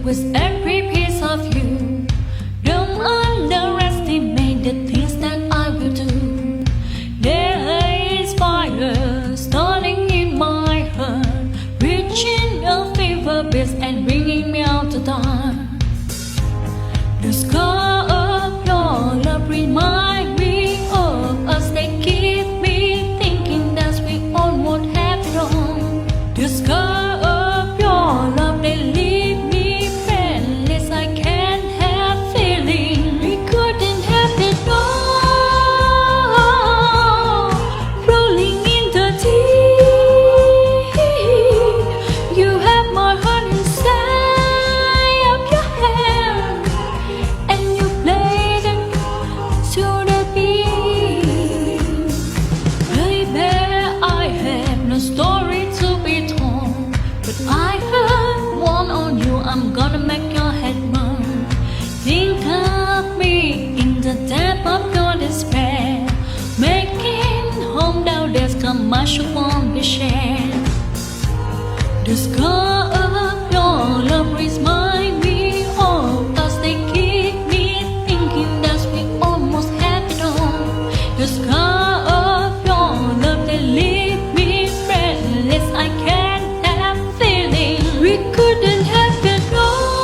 with every piece of you. Don't underestimate the things that I will do. There is fire starting in my heart, reaching a fever pitch and bringing me out to dance. The scar of your love remind me of us. They keep me thinking that we almost have it all. The scar of your love, they leave me friendless. I can't have feeling. We couldn't have it all. Rolling in the deep, you have my heart inside of your hand, and you played it to the beat. Baby, I have no story to be told, but I heard one on you. I'm gonna make your head burn. Think of me in the depth of your despair, making home down there's come much won't be shared. The scar of your love remind me of us. They keep me thinking that we almost have it all. The scar of your love, they leave me friendless. I can't have feeling. We couldn't have it all.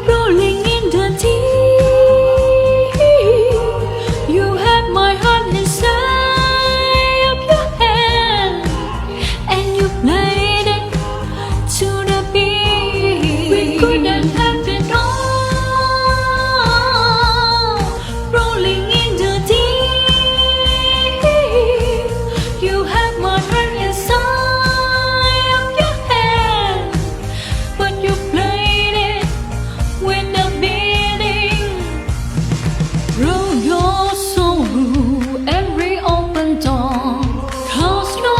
Rolling in the deep, you have my heart inside of your hand, and you played it to the beat. We couldn't have it all. Rolling in the deep, you have my heart inside of your hand, but you played it with the beating. Roll your soul through every open door, cause no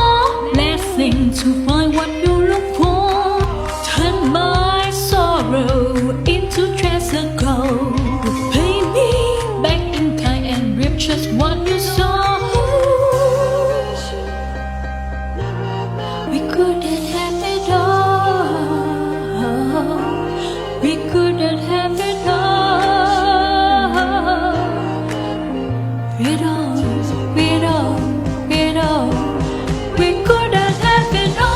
blessing to find what you look for. Turn my sorrow into treasure gold. Pay me back in kind and reap just what you sow. We couldn't have it all. We couldn't have it all. It all, it all, it all. We couldn't have it all.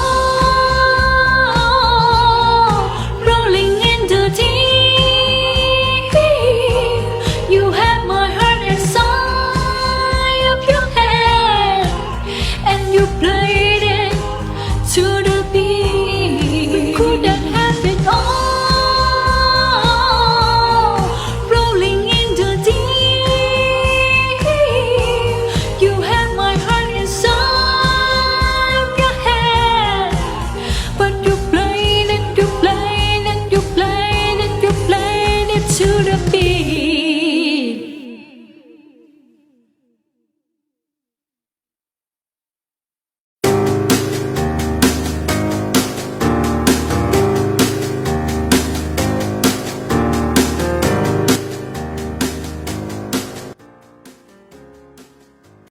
Rolling in the deep, you have my heart inside of your hand, and you played it to the beat.